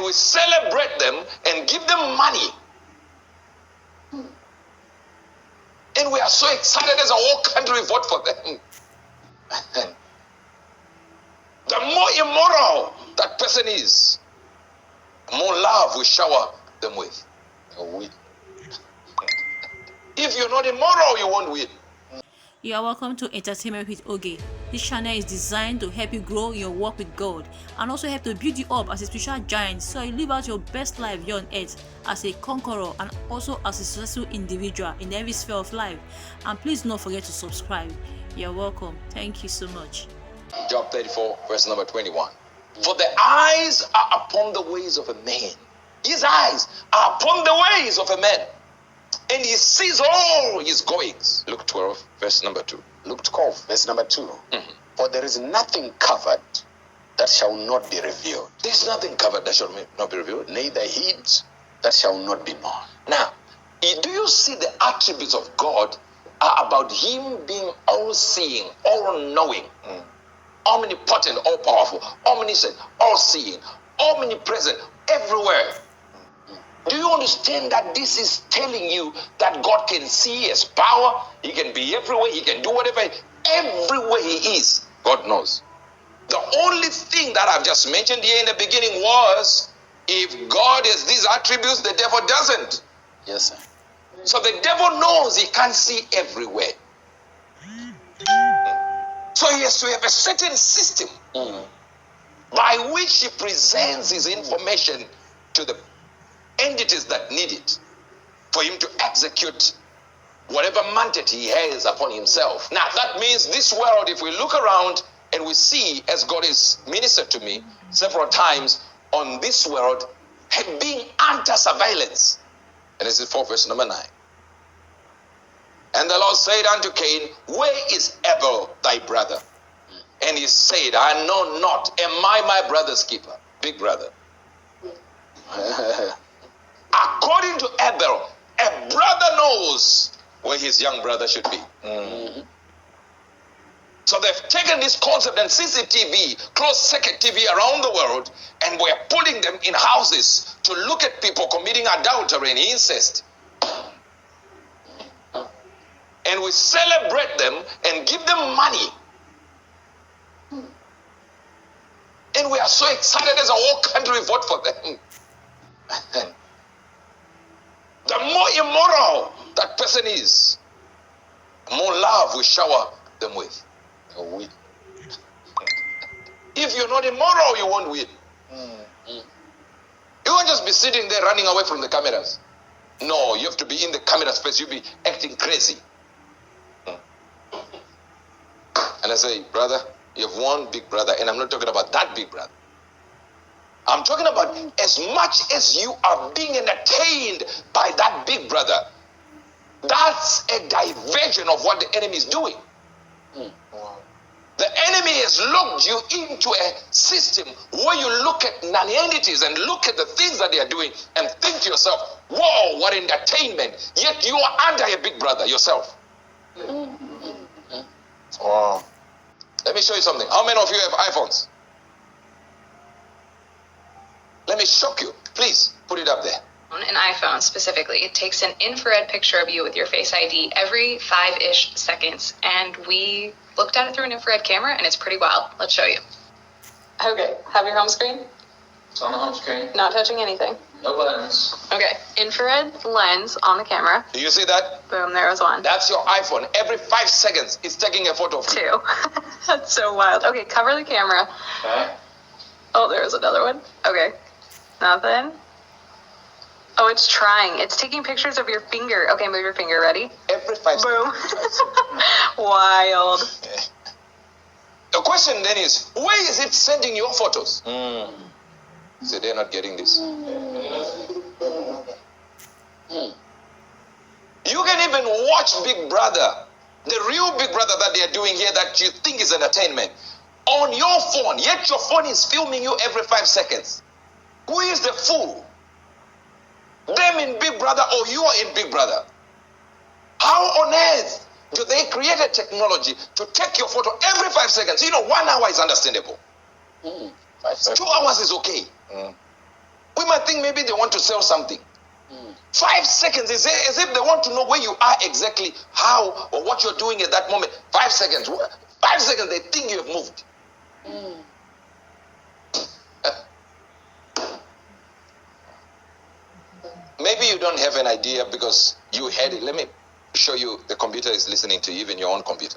we celebrate them and give them money. And we are so excited as a whole country vote for them. The more immoral that person is, the more love we shower them with. If you're not immoral, you won't win. You are welcome to Entertainment with Oge. This channel is designed to help you grow in your walk with God and also help to build you up as a spiritual giant so you live out your best life here on earth as a conqueror and also as a successful individual in every sphere of life. And please don't forget to subscribe. You're welcome. Thank you so much. Job 34, verse number 21. For the eyes are upon the ways of a man. His eyes are upon the ways of a man, and he sees all his goings. Luke 12, verse number 2. Luke 12, verse number 2. For there is nothing covered that shall not be revealed. There's nothing covered that shall not be revealed. Neither hid that shall not be known. Now, do you see the attributes of God are about him being all-seeing, all-knowing, omnipotent, all-powerful, omniscient, all-seeing, omnipresent, everywhere. Do you understand that this is telling you that God can see his power? He can be everywhere. He can do whatever. Everywhere he is, God knows. The only thing that I've just mentioned here in the beginning was, if God has these attributes, the devil doesn't. Yes, sir. So the devil knows he can't see everywhere. So he has to have a certain system by which he presents his information to the entities that need it for him to execute whatever mandate he has upon himself. Now that means this world, if we look around and we see, as God has ministered to me several times on this world, being under surveillance. And this is 4 verse number 9. And the Lord said unto Cain, where is Abel thy brother? And he said, I know not. Am I my brother's keeper? Big brother. According to Abel, a brother knows where his young brother should be. So they've taken this concept and CCTV, closed circuit TV around the world, and we're putting them in houses to look at people committing adultery and incest. And we celebrate them and give them money. And we are so excited as a whole country vote for them. The more immoral that person is, the more love we shower them with. If you're not immoral, you won't win. You won't just be sitting there running away from the cameras. No, you have to be in the camera space. You'll be acting crazy. And I say, brother, you've won, big brother. And I'm not talking about that big brother. I'm talking about as much as you are being entertained by that big brother, that's a diversion of what the enemy is doing. The enemy has locked you into a system where you look at non-entities and look at the things that they are doing and think to yourself, whoa, what entertainment. Yet you are under a big brother yourself. Wow. Let me show you something. How many of you have iPhones? Let me shock you. Please put it up there. An iPhone specifically, it takes an infrared picture of you with your Face ID every 5-ish seconds. And we looked at it through an infrared camera and it's pretty wild. Let's show you. Okay, have your home screen. It's on the home screen. Not touching anything. No buttons. Okay, infrared lens on the camera. Do you see that? Boom, there was one. That's your iPhone. Every 5 seconds, it's taking a photo of you. 2. That's so wild. Okay, cover the camera. Okay. Oh, there was another one. Okay, nothing. Oh, it's trying. It's taking pictures of your finger. Okay, move your finger. Ready? Every 5 Boom. seconds. Wild. The question then is, where is it sending your photos? So they're not getting this. You can even watch Big Brother, the real Big Brother that they are doing here that you think is entertainment, on your phone, yet your phone is filming you every 5 seconds. Who is the fool? Them in Big Brother or you are in Big Brother? How on earth do they create a technology to take your photo every 5 seconds? You know, 1 hour is understandable. 2 hours is okay. We think maybe they want to sell something. 5 seconds is as if they want to know where you are exactly, how or what you're doing at that moment. 5 seconds. 5 seconds, they think you have moved. Maybe you don't have an idea because you had it. Let me show you. The computer is listening to you, even your own computer.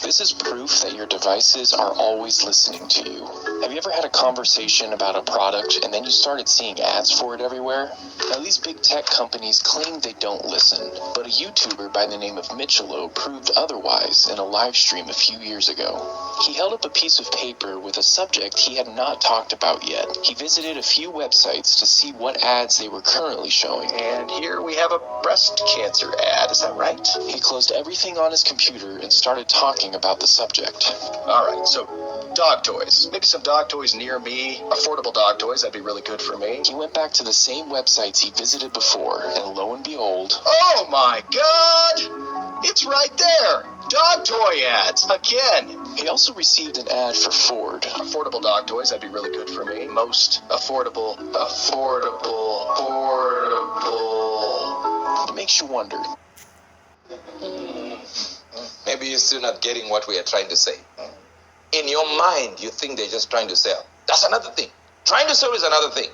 This is proof that your devices are always listening to you. Have you ever had a conversation about a product and then you started seeing ads for it everywhere? Now, these big tech companies claim they don't listen, but a YouTuber by the name of Michelo proved otherwise in a live stream a few years ago. He held up a piece of paper with a subject he had not talked about yet. He visited a few websites to see what ads they were currently showing. And here we have a breast cancer ad, is that right? He closed everything on his computer and started talking about the subject. All right, so dog toys. Maybe some dog toys near me. Affordable dog toys, that'd be really good for me. He went back to the same websites he visited before, and lo and behold... Oh my God! It's right there! Dog toy ads, again! He also received an ad for Ford. Affordable dog toys, that'd be really good for me. Most affordable... It makes you wonder. Maybe you're still not getting what we are trying to say. In your mind, you think they're just trying to sell. That's another thing. Trying to sell is another thing.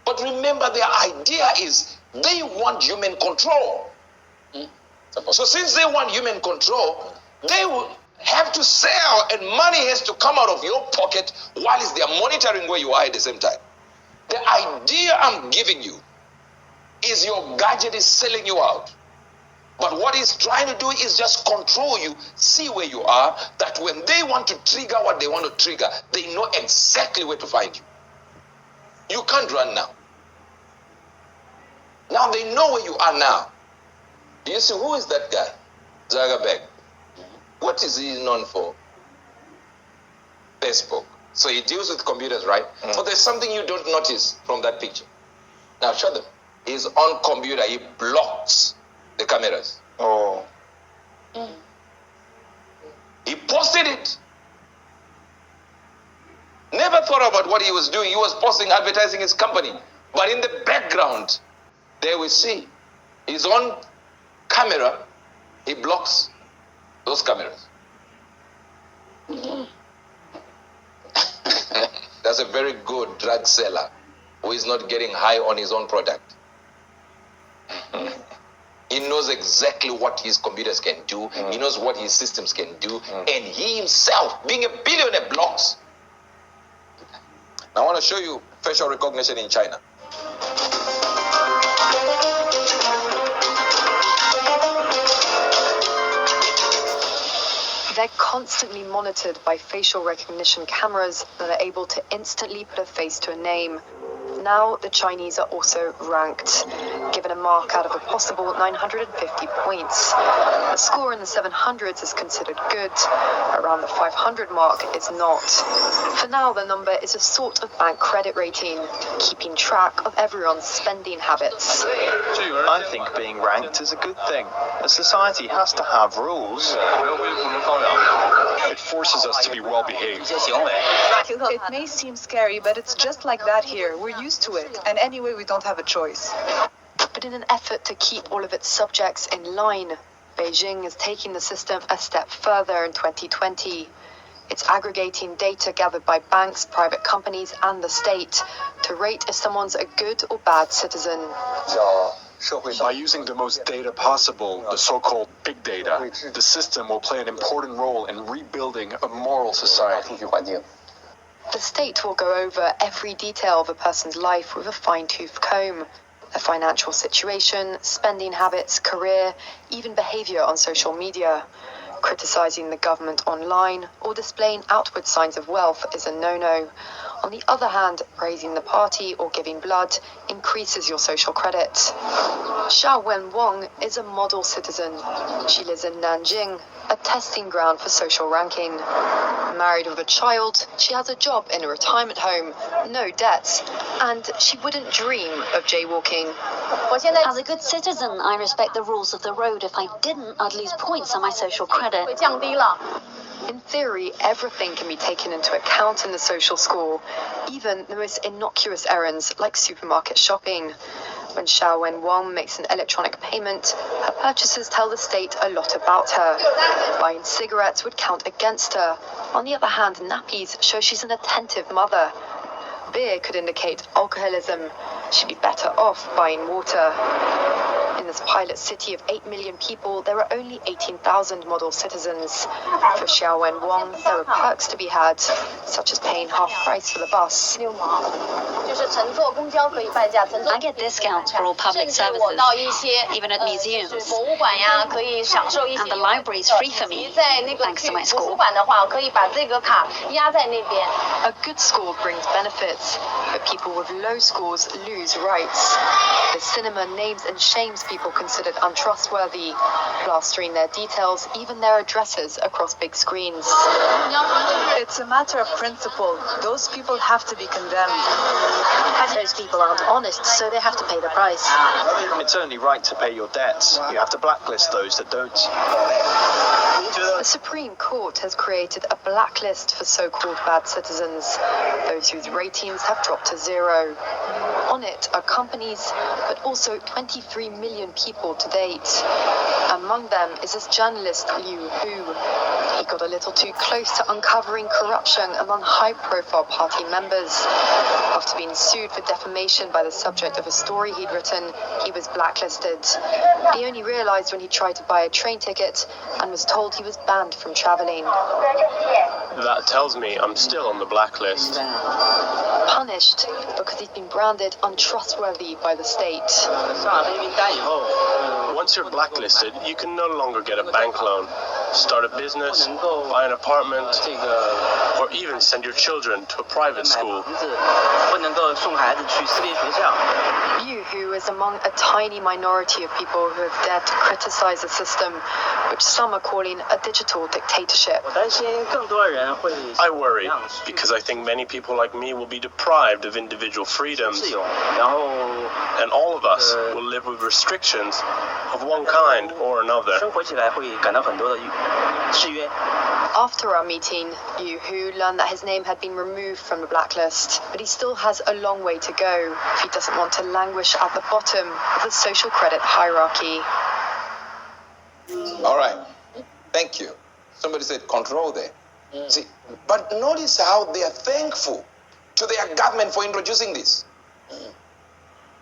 But remember, their idea is they want human control. So since they want human control, they will have to sell, and money has to come out of your pocket while they are monitoring where you are at the same time. The idea I'm giving you is your gadget is selling you out. But what he's trying to do is just control you, see where you are, that when they want to trigger what they want to trigger, they know exactly where to find you. You can't run now. Now they know where you are now. Do you see who is that guy? Zuckerberg. What is he known for? Facebook. So he deals with computers, right? So there's something you don't notice from that picture. Now show them. He's on computer. He blocks the cameras. Oh. He posted it. Never thought about what he was doing. He was posting, advertising his company. But in the background, there we see, he's on camera. He blocks those cameras. That's a very good drug seller who is not getting high on his own product. He knows exactly what his computers can do. He knows what his systems can do. And he himself, being a billionaire, blocks. Now I want to show you facial recognition in China. They're constantly monitored by facial recognition cameras that are able to instantly put a face to a name. Now the Chinese are also ranked, given a mark out of a possible 950 points. A score in the 700s is considered good, around the 500 mark is not. For now, the number is a sort of bank credit rating, keeping track of everyone's spending habits. I think being ranked is a good thing. A society has to have rules. It forces us to be well behaved. It may seem scary, but it's just like that here. We're used to it, and anyway, we don't have a choice. But in an effort to keep all of its subjects in line, Beijing is taking the system a step further in 2020. It's aggregating data gathered by banks, private companies, and the state to rate if someone's a good or bad citizen. By using the most data possible, the so-called big data, the system will play an important role in rebuilding a moral society. The state will go over every detail of a person's life with a fine-tooth comb. Their financial situation, spending habits, career, even behavior on social media. Criticizing the government online or displaying outward signs of wealth is a no-no. On the other hand, praising the party or giving blood increases your social credit. Xia Wenwang is a model citizen. She lives in Nanjing, a testing ground for social ranking. Married with a child, she has a job in a retirement home, no debts, and she wouldn't dream of jaywalking. As a good citizen, I respect the rules of the road. If I didn't, I'd lose points on my social credit. In theory, everything can be taken into account in the social score, even the most innocuous errands like supermarket shopping. When Xiaowen Wang makes an electronic payment, her purchases tell the state a lot about her. Buying cigarettes would count against her. On the other hand, nappies show she's an attentive mother. Beer could indicate alcoholism. She'd be better off buying water. In this pilot city of 8 million people, there are only 18,000 model citizens. For Xiaowen Wang, there are perks to be had, such as paying half price for the bus. I get discounts for all public services, even at museums. And the library is free for me, thanks to my score. A good score brings benefits, but people with low scores lose rights. The cinema names and shames people considered untrustworthy, plastering their details, even their addresses, across big screens. It's a matter of principle. Those people have to be condemned. Those people aren't honest, so they have to pay the price. It's only right to pay your debts. You have to blacklist those that don't. The Supreme Court has created a blacklist for so-called bad citizens, those whose ratings have dropped to 0. On it are companies, but also 23 million people to date. Among them is this journalist Liu Hu. He got a little too close to uncovering corruption among high-profile party members. After being sued for defamation by the subject of a story he'd written, he was blacklisted. He only realized when he tried to buy a train ticket and was told he was banned from traveling. That tells me I'm still on the blacklist. Punished because he's been branded untrustworthy by the state. Once you're blacklisted, you can no longer get a bank loan, start a business, buy an apartment, or even send your children to a private school. Liu Hu is among a tiny minority of people who have dared to criticize the system, which some are calling a digital dictatorship. I worry, because I think many people like me will be deprived of individual freedoms, and all of us will live with restrictions of one kind or another. After our meeting, Liu Hu learned that his name had been removed from the blacklist, but he still has a long way to go if he doesn't want to languish at the bottom of the social credit hierarchy. All right. Thank you. Somebody said control there. See, but notice how they are thankful to their government for introducing this.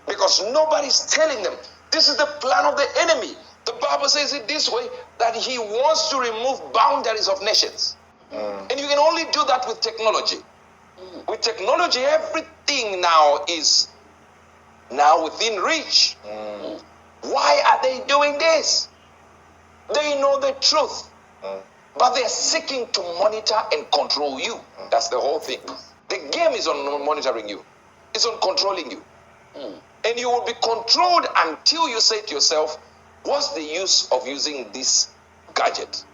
Because nobody's telling them this is the plan of the enemy. The Bible says it this way, that he wants to remove boundaries of nations. And you can only do that with technology. With technology, everything now is now within reach. Why are they doing this? They know the truth. But they're seeking to monitor and control you. That's the whole thing. The game is on monitoring you. It's on controlling you. And you will be controlled until you say to yourself, what's the use of using this gadget?